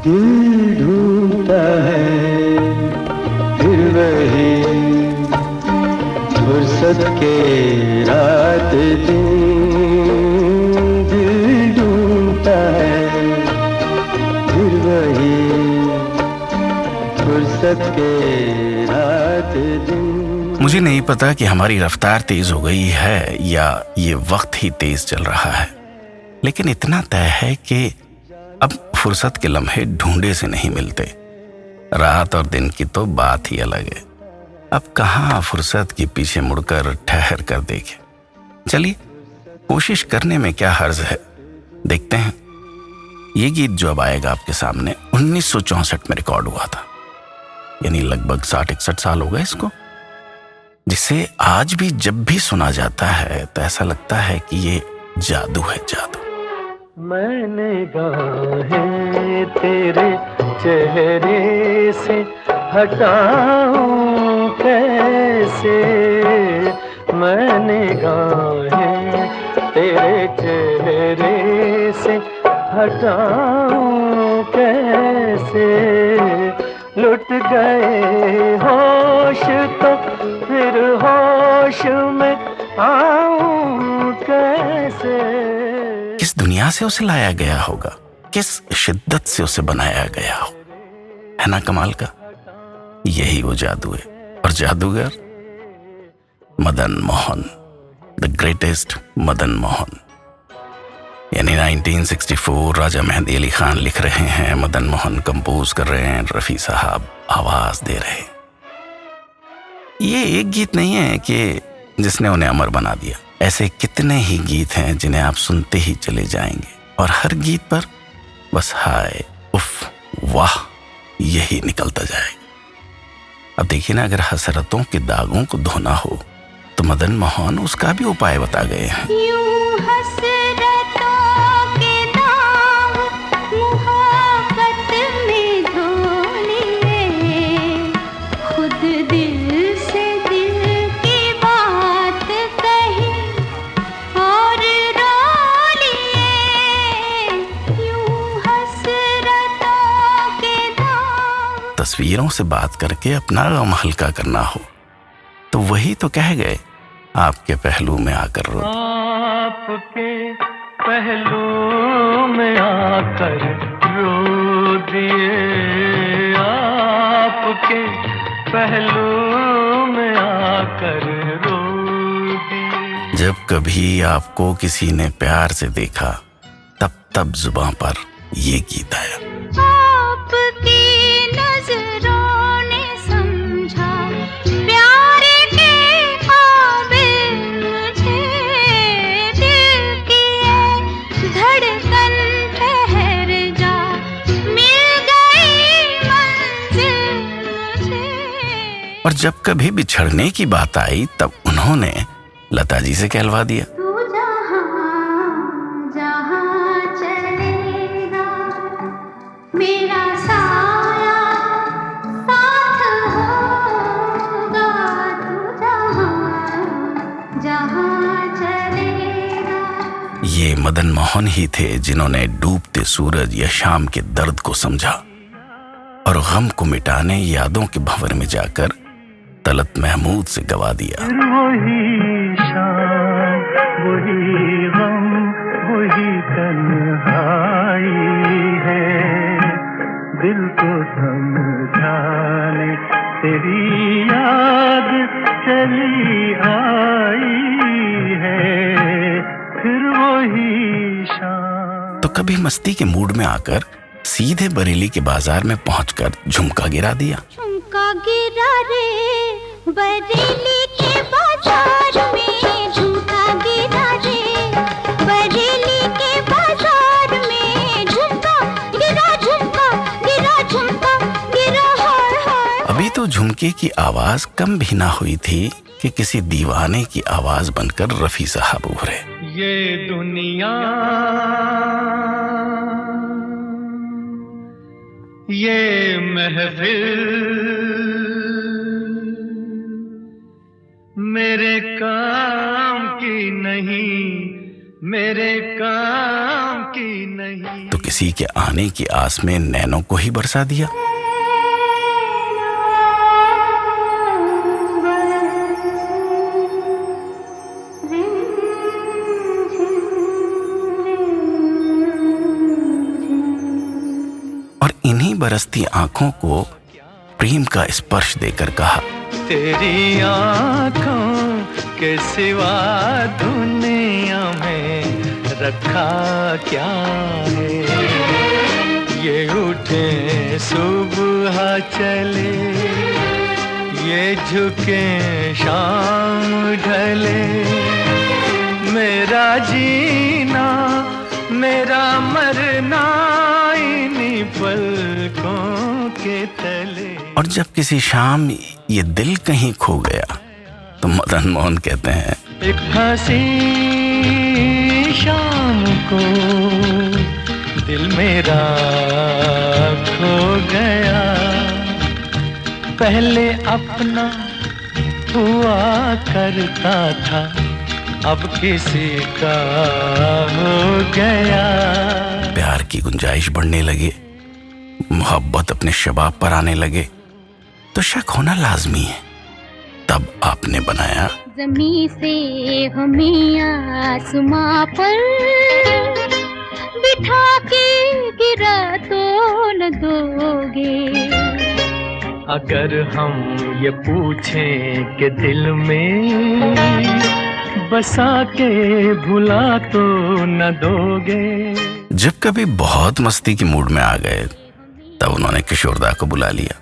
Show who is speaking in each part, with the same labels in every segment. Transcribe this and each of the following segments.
Speaker 1: दिल ढूंढता है फिर वही फुर्सत के रात दिन, दिल ढूंढता है फिर वही फुर्सत के रात दिन।
Speaker 2: मुझे नहीं पता कि हमारी रफ्तार तेज हो गई है या ये वक्त ही तेज चल रहा है, लेकिन इतना तय है कि अब फुर्सत के लम्हे ढूंढे से नहीं मिलते। रात और दिन की तो बात ही अलग है। अब कहाँ फुर्सत के पीछे मुड़कर ठहर कर देखे। चलिए, कोशिश करने में क्या हर्ज है। देखते हैं। ये गीत जो अब आएगा आपके सामने 1964 में रिकॉर्ड हुआ था, यानी लगभग 60-61 साल हो गए इसको, जिसे आज भी जब भी सुना जाता है तो ऐसा लगता है कि ये जादू है, जादू।
Speaker 1: मैंने गाहें तेरे चेहरे से हटाऊं कैसे, मैंने गाहें तेरे चेहरे से हटाऊं कैसे, लुट गए होश तो फिर होश में आऊं कैसे।
Speaker 2: किस दुनिया से उसे लाया गया होगा, किस शिद्दत से उसे बनाया गया हो, है ना कमाल का। यही वो जादू है। और जादूगर मदन मोहन, द ग्रेटेस्ट मदन मोहन। यानी 1964 राजा मेहंदी अली खान लिख रहे हैं, मदन मोहन कंपोज कर रहे हैं, रफी साहब आवाज दे रहे हैं। ये एक गीत नहीं है कि जिसने उन्हें अमर बना दिया। ऐसे कितने ही गीत हैं जिन्हें आप सुनते ही चले जाएंगे और हर गीत पर बस हाय उफ वाह यही निकलता जाएगा। अब देखिए ना, अगर हसरतों के दागों को धोना हो तो मदन मोहन उसका भी उपाय बता गए हैं। तस्वीरों से बात करके अपना गम हल्का करना हो तो वही तो कह गए, आपके पहलू में आकर रो।
Speaker 1: आपके पहलू में आकर रो दिए, आपके पहलू में आकर रो दिए।
Speaker 2: जब कभी आपको किसी ने प्यार से देखा तब जुबां पर ये गीत आया। और जब कभी बिछड़ने की बात आई तब उन्होंने लता जी से कहलवा दिया।
Speaker 3: मेरा साया साथ होगा, तू जहाँ चलेगा।
Speaker 2: ये मदन मोहन ही थे जिन्होंने डूबते सूरज या शाम के दर्द को समझा और गम को मिटाने यादों के भंवर में जाकर तलत महमूद से गवा दिया।
Speaker 1: वही शाम, वही गम, वही तन्हाई है, दिल को समझाने तेरी याद चली आई है, फिर वही शाम।
Speaker 2: तो कभी मस्ती के मूड में आकर सीधे बरेली के बाजार में पहुंचकर झुमका गिरा दिया।
Speaker 3: झुमका गिरा रे बरेली के बाजार में, झुमका गिरा रे बरेली के बाजार में, झुमका गिरा हाय हाय।
Speaker 2: अभी तो झुमके की आवाज कम भी ना हुई थी कि किसी दीवाने की आवाज बनकर रफी साहब उभरे।
Speaker 1: ये दुनिया, ये महफिल मेरे काम की नहीं, मेरे काम की नहीं।
Speaker 2: तो किसी किसी के आने की आस में नैनों को ही बरसा दिया। और इन्हीं बरसती आंखों को प्रेम का स्पर्श देकर कहा,
Speaker 1: तेरी आंखों के सिवा दुनिया में रखा क्या है। ये उठे सुबह चले, ये झुके शाम ढले, मेरा जीना मेरा मरना इन्हीं पलकों के तले।
Speaker 2: और जब किसी शाम ये दिल कहीं खो गया तो मदन मोहन कहते हैं,
Speaker 1: एक हंसी शाम को दिल मेरा खो गया, पहले अपना हुआ करता था, अब किसी का हो गया।
Speaker 2: प्यार की गुंजाइश बढ़ने लगे, मोहब्बत अपने शबाब पर आने लगे तो शक होना लाजमी है। तब आपने बनाया,
Speaker 3: ज़मीं से हमें आसमां पर बिठा के गिरा तो न दोगे।
Speaker 1: अगर हम ये पूछें कि दिल में बसा के भुला तो न दोगे।
Speaker 2: जब कभी बहुत मस्ती की मूड में आ गए तब उन्होंने किशोरदा को बुला लिया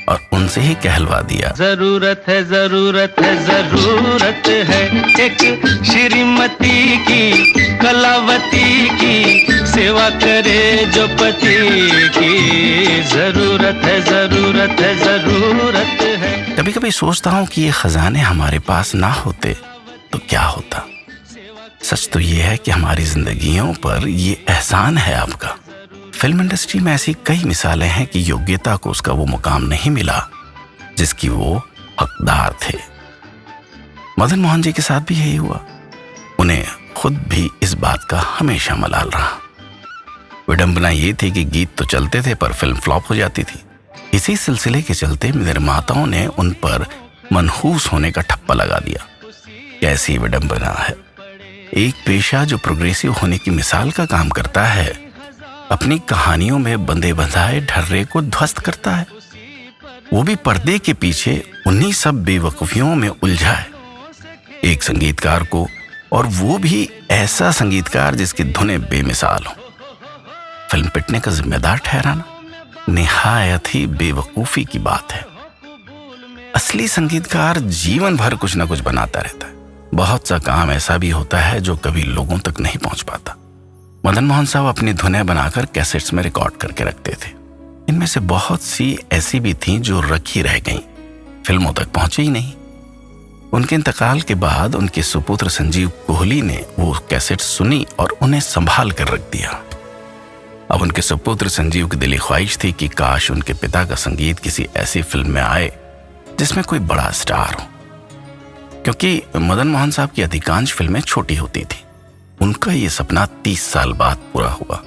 Speaker 2: और उनसे ही कहलवा दिया,
Speaker 1: जरूरत है जरूरत है जरूरत है एक श्रीमती की, कलावती की, सेवा करे जो पति की। जरूरत है जरूरत है जरूरत है।
Speaker 2: कभी कभी सोचता हूँ कि ये खजाने हमारे पास ना होते तो क्या होता। सच तो ये है कि हमारी जिंदगियों पर ये एहसान है आपका। फिल्म इंडस्ट्री में ऐसी कई मिसालें हैं कि योग्यता को उसका वो मुकाम नहीं मिला जिसकी वो हकदार थे। मदन मोहन जी के साथ भी यही हुआ। उन्हें खुद भी इस बात का हमेशा मलाल रहा। विडंबना ये थी कि गीत तो चलते थे पर फिल्म फ्लॉप हो जाती थी। इसी सिलसिले के चलते निर्माताओं ने उन पर मनहूस होने का ठप्पा लगा दिया। कैसी विडंबना है। एक पेशा जो प्रोग्रेसिव होने की मिसाल का काम करता है अपनी कहानियों में बंधे बंधाए ढर्रे को ध्वस्त करता है, वो भी पर्दे के पीछे उन्हीं सब बेवकूफियों में उलझा है। एक संगीतकार को, और वो भी ऐसा संगीतकार जिसकी धुनें बेमिसाल हो, फिल्म पिटने का जिम्मेदार ठहराना निहायत ही बेवकूफी की बात है। असली संगीतकार जीवन भर कुछ ना कुछ बनाता रहता है। बहुत सा काम ऐसा भी होता है जो कभी लोगों तक नहीं पहुंच पाता। मदन मोहन साहब अपनी धुनें बनाकर कैसेट्स में रिकॉर्ड करके रखते थे। इनमें से बहुत सी ऐसी भी थीं जो रखी रह गईं, फिल्मों तक पहुंची ही नहीं। उनके इंतकाल के बाद उनके सुपुत्र संजीव कोहली ने वो कैसेट सुनी और उन्हें संभाल कर रख दिया। अब उनके सुपुत्र संजीव की दिली ख्वाहिश थी कि काश उनके पिता का संगीत किसी ऐसी फिल्म में आए जिसमें कोई बड़ा स्टार हो, क्योंकि मदन मोहन साहब की अधिकांश फिल्में छोटी होती थी। उनका ये सपना 30 साल बाद पूरा हुआ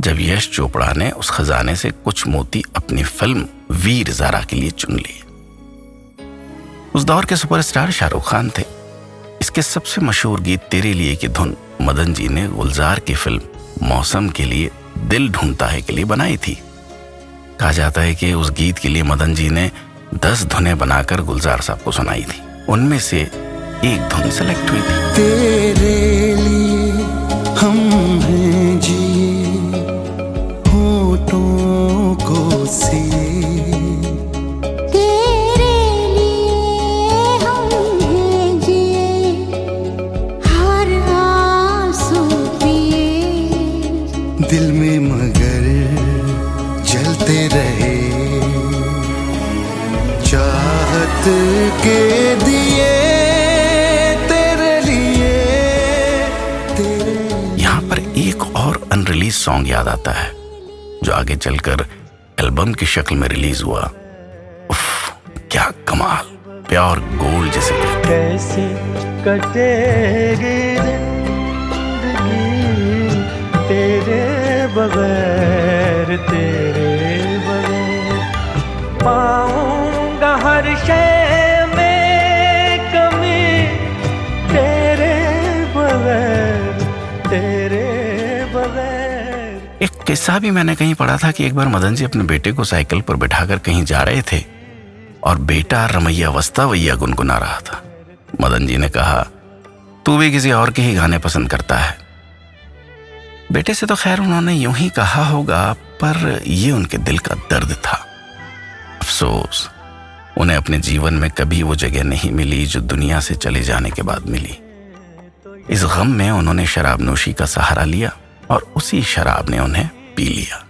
Speaker 2: जब यश चोपड़ा ने उस खजाने से कुछ मोती अपनी फिल्म वीर ज़ारा के लिए चुन लिए। उस दौर के सुपरस्टार शाहरुख खान थे। इसके सबसे मशहूर गीत तेरे लिए की धुन मदन जी ने गुलजार की फिल्म मौसम के लिए दिल ढूंढता है के लिए बनाई थी। कहा जाता है कि उस गीत के लिए मदन जी ने 10 धुनें बनाकर गुलजार साहब को सुनाई थी। उनमें से एक धुन सेलेक्ट हुई थी।
Speaker 4: तेरे लिए हम हैं जिए होठों को सिए,
Speaker 3: तेरे लिए हम हैं जिए हर आंसू पिए,
Speaker 4: दिल में मगर जलते रहे चाहत के दिए तेरे लिए।
Speaker 2: यहाँ पर एक और अनरिलीज सॉन्ग याद आता है जो आगे चलकर एल्बम की शक्ल में रिलीज हुआ। उफ, क्या कमाल, प्योर गोल्ड जिसे कहते हैं।
Speaker 1: कैसे कटेगी जिंदगी तेरे बगैर, तेरे बगैर। पाऊंगा हर शय में कमी, तेरे बगैर, तेरे बगैर।
Speaker 2: एक किस्सा भी मैंने कहीं पढ़ा था कि एक बार मदन जी अपने बेटे को साइकिल पर बिठाकर कहीं जा रहे थे और बेटा रमैया वस्तावैया गुनगुना रहा था। मदन जी ने कहा, तू भी किसी और के ही गाने पसंद करता है। बेटे से तो खैर उन्होंने यूं ही कहा होगा, पर ये उनके दिल का दर्द था। अफसोस, उन्हें अपने जीवन में कभी वो जगह नहीं मिली जो दुनिया से चले जाने के बाद मिली। इस गम में उन्होंने शराब नोशी का सहारा लिया और उसी शराब ने उन्हें पी लिया।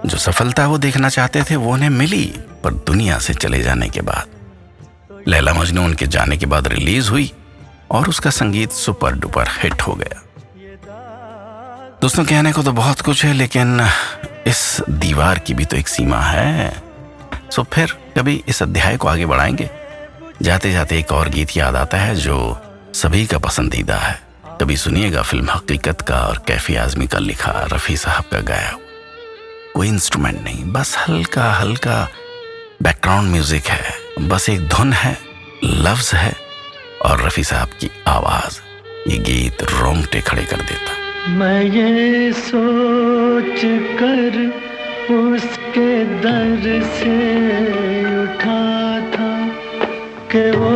Speaker 2: जो सफलता वो देखना चाहते थे वो उन्हें मिली, पर दुनिया से चले जाने के बाद। लैला मजनू उनके जाने के बाद रिलीज हुई और उसका संगीत सुपर डुपर हिट हो गया। दोस्तों, कहने को तो बहुत कुछ है, लेकिन इस दीवार की भी तो एक सीमा है। सो फिर कभी इस अध्याय को आगे बढ़ाएंगे। जाते जाते एक और गीत याद आता है जो सभी का पसंदीदा है। कभी सुनिएगा, फिल्म हकीकत का और कैफी आजमी का लिखा, रफ़ी साहब का गाया। कोई इंस्ट्रूमेंट नहीं, बस हल्का हल्का बैकग्राउंड म्यूजिक है, बस एक धुन है, लफ्ज है और रफ़ी साहब की आवाज। ये गीत रोंगटे खड़े कर देता।
Speaker 1: मैं ये सोच कर उसके दर से उठा था कि वो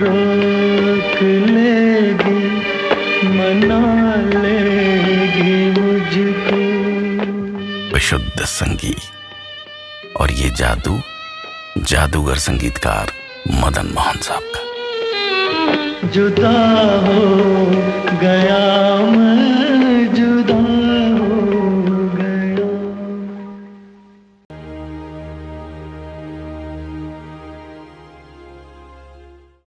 Speaker 1: रोक लेगी, मना लेगी मुझको।
Speaker 2: विशुद्ध संगीत और ये जादू, जादूगर संगीतकार मदन मोहन साहब का।
Speaker 1: जुदा हो गया मैं